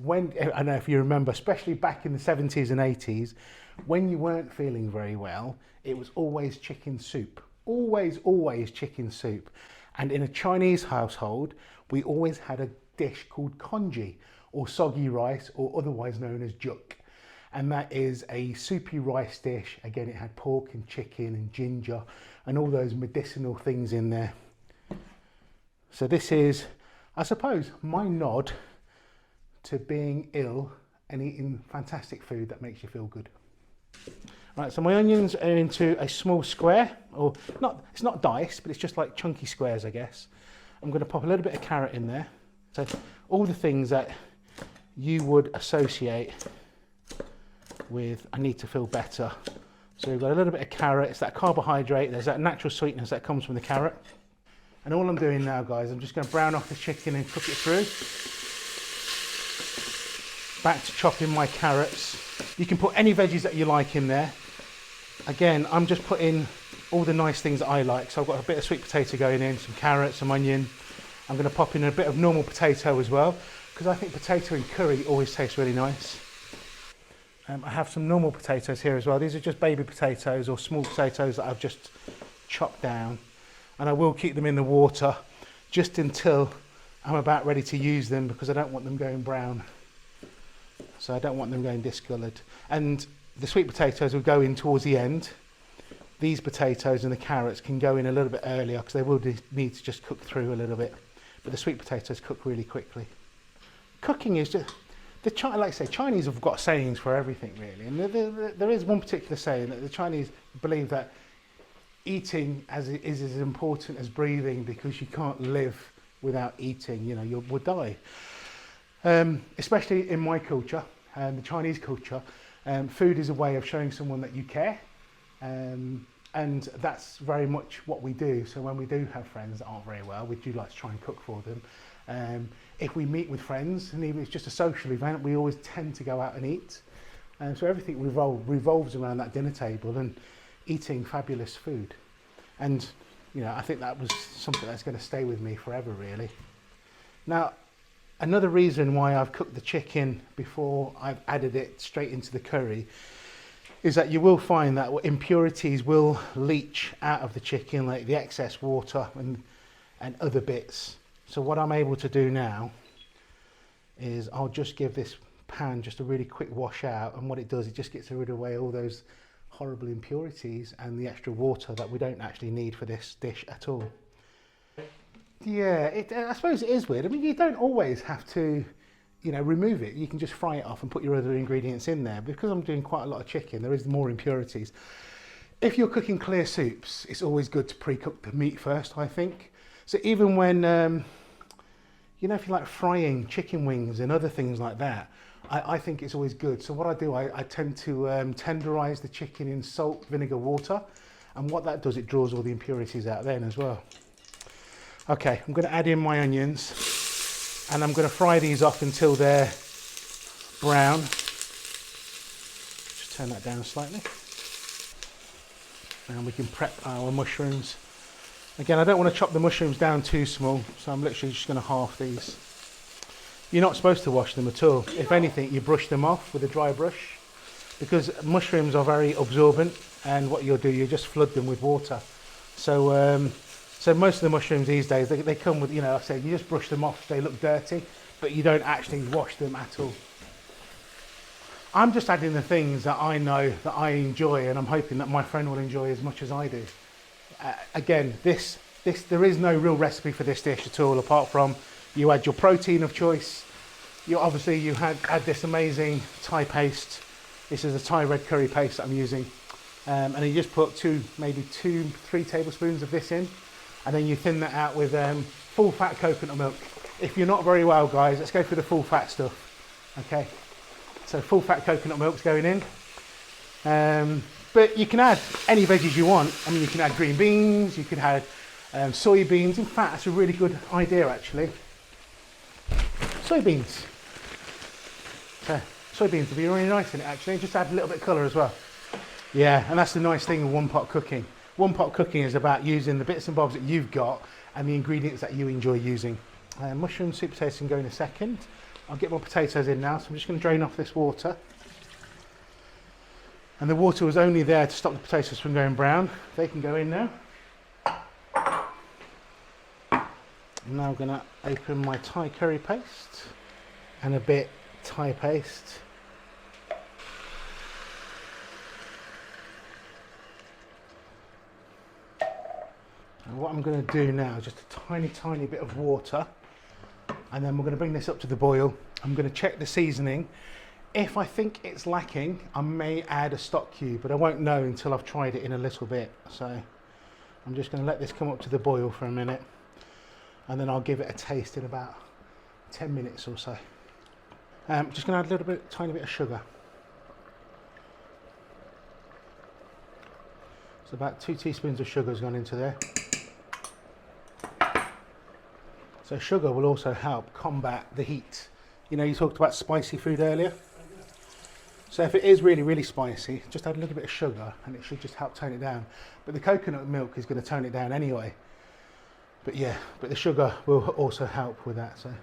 when, I don't know if you remember, especially back in the 70s and 80s, when you weren't feeling very well, it was always chicken soup. Always chicken soup. And in a Chinese household, we always had a dish called congee, or soggy rice, or otherwise known as juk. And that is a soupy rice dish. Again, it had pork and chicken and ginger and all those medicinal things in there. So this is, I suppose, my nod to being ill and eating fantastic food that makes you feel good. Right, so my onions are into a small square, or not, it's not diced, but it's just like chunky squares, I guess. I'm going to pop a little bit of carrot in there. So all the things that you would associate with I need to feel better. So we've got a little bit of carrot, it's that carbohydrate, there's that natural sweetness that comes from the carrot. And all I'm doing now, guys, I'm just going to brown off the chicken and cook it through. Back to chopping my carrots. You can put any veggies that you like in there. Again, I'm just putting all the nice things that I like. So I've got a bit of sweet potato going in, some carrots, some onion. I'm going to pop in a bit of normal potato as well, because I think potato in curry always tastes really nice. I have some normal potatoes here as well. These are just baby potatoes or small potatoes that I've just chopped down. And I will keep them in the water just until I'm about ready to use them, because I don't want them going brown. So I don't want them going discoloured. And the sweet potatoes will go in towards the end. These potatoes and the carrots can go in a little bit earlier because they will need to just cook through a little bit. But the sweet potatoes cook really quickly. Cooking is just, like I say, Chinese have got sayings for everything really. And there is one particular saying that the Chinese believe that eating is as important as breathing, because you can't live without eating, you know, you will die. Especially in my culture, the Chinese culture, food is a way of showing someone that you care. And that's very much what we do. So when we do have friends that aren't very well, we do like to try and cook for them. If we meet with friends, and even if it's just a social event, we always tend to go out and eat. So everything revolves around that dinner table and eating fabulous food. And you know, I think that was something that's going to stay with me forever really. Now, another reason why I've cooked the chicken before I've added it straight into the curry is that you will find that impurities will leach out of the chicken, like the excess water and other bits. So what I'm able to do now is I'll just give this pan just a really quick wash out, and what it does, it just gets rid of away all those horrible impurities and the extra water that we don't actually need for this dish at all. Yeah, I suppose it is weird. I mean, you don't always have to, you know, remove it. You can just fry it off and put your other ingredients in there. Because I'm doing quite a lot of chicken, there is more impurities. If you're cooking clear soups, it's always good to pre-cook the meat first, I think. So even when, you know, if you like frying chicken wings and other things like that, I think it's always good. So what I do, I tend to tenderize the chicken in salt, vinegar, water. And what that does, it draws all the impurities out then as well. Okay, I'm going to add in my onions, and I'm going to fry these off until they're brown. Just turn that down slightly. And we can prep our mushrooms. Again, I don't want to chop the mushrooms down too small, so I'm literally just going to half these. You're not supposed to wash them at all. If anything, you brush them off with a dry brush, because mushrooms are very absorbent, and what you'll do, you just flood them with water. So most of the mushrooms these days, they come with, you know, I say you just brush them off, they look dirty, but you don't actually wash them at all. I'm just adding the things that I know that I enjoy, and I'm hoping that my friend will enjoy as much as I do. Again, there is no real recipe for this dish at all, apart from you add your protein of choice. You add this amazing Thai paste. This is a Thai red curry paste that I'm using. And you just put maybe 2-3 tablespoons of this in. And then you thin that out with full fat coconut milk. If you're not very well, guys, let's go for the full fat stuff. Okay, so full fat coconut milk's going in. But you can add any veggies you want. I mean, you can add green beans, you could add soybeans. In fact, that's a really good idea actually. Soybeans. So, soybeans would be really nice in it actually. Just add a little bit of colour as well. Yeah, and that's the nice thing with one pot cooking. One pot cooking is about using the bits and bobs that you've got and the ingredients that you enjoy using. Mushroom sweet potatoes can go in a second. I'll get my potatoes in now, so I'm just going to drain off this water. And the water was only there to stop the potatoes from going brown. They can go in now. I'm now going to open my Thai curry paste and a bit Thai paste. And what I'm going to do now is just a tiny bit of water, and then we're going to bring this up to the boil. I'm going to check the seasoning. If I think it's lacking, I may add a stock cube, but I won't know until I've tried it in a little bit. So I'm just going to let this come up to the boil for a minute, and then I'll give it a taste in about 10 minutes or so. Just going to add a little bit, tiny bit of sugar. So about 2 teaspoons of sugar has gone into there. So sugar will also help combat the heat. You know, you talked about spicy food earlier. So if it is really spicy, just add a little bit of sugar and it should just help tone it down. But the coconut milk is going to tone it down anyway. But yeah, but the sugar will also help with that. So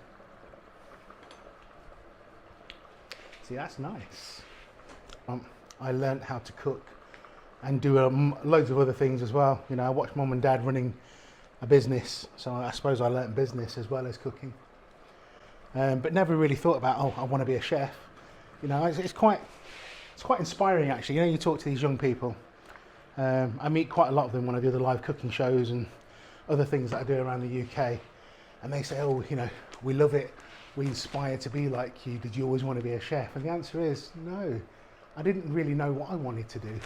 see, that's nice. I learned how to cook and do loads of other things as well. You know, I watched mum and dad running a business, so I suppose I learnt business as well as cooking. But never really thought about, oh, I want to be a chef. You know, it's quite inspiring actually. You know, you talk to these young people. I meet quite a lot of them when I do the live cooking shows and other things that I do around the UK, and they say, oh, you know, we love it. We inspire to be like you. Did you always want to be a chef? And the answer is no. I didn't really know what I wanted to do,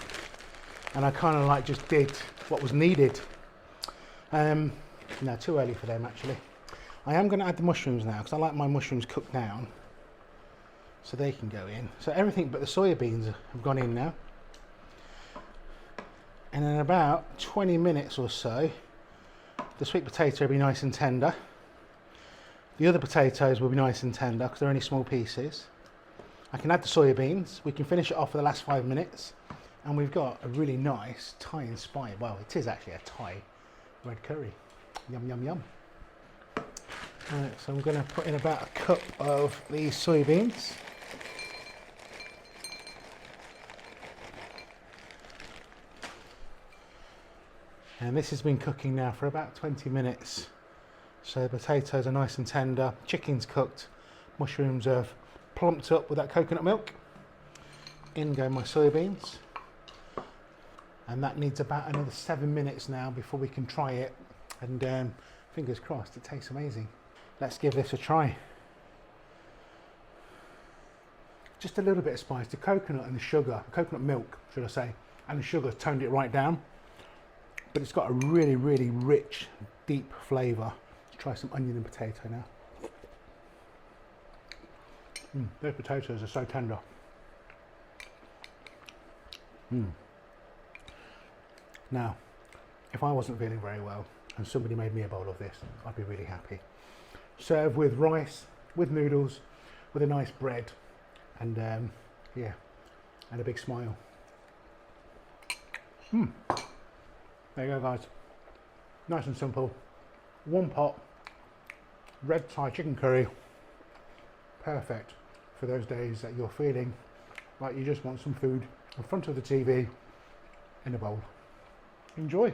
and I kind of like just did what was needed. No, too early for them actually. I am going to add the mushrooms now because I like my mushrooms cooked down, so they can go in. So everything but the soya beans have gone in now, and in about 20 minutes or so, the sweet potato will be nice and tender. The other potatoes will be nice and tender because they're only small pieces. I can add the soya beans. We can finish it off for the last 5 minutes, and we've got a really nice Thai inspired, well, it is actually a Thai red curry. Yum, yum, yum. Right, so I'm going to put in about a cup of these soybeans. And this has been cooking now for about 20 minutes. So the potatoes are nice and tender, chicken's cooked, mushrooms have plumped up with that coconut milk. In go my soybeans. And that needs about another 7 minutes now before we can try it. And fingers crossed, it tastes amazing. Let's give this a try. Just a little bit of spice. The coconut and the sugar, coconut milk, should I say, and the sugar toned it right down. But it's got a really rich, deep flavour. Let's try some onion and potato now. Those potatoes are so tender. Now, if I wasn't feeling very well and somebody made me a bowl of this, I'd be really happy. Serve with rice, with noodles, with a nice bread, and yeah, and a big smile. There you go, guys. Nice and simple. One pot, red Thai chicken curry. Perfect for those days that you're feeling like you just want some food in front of the TV in a bowl. Enjoy.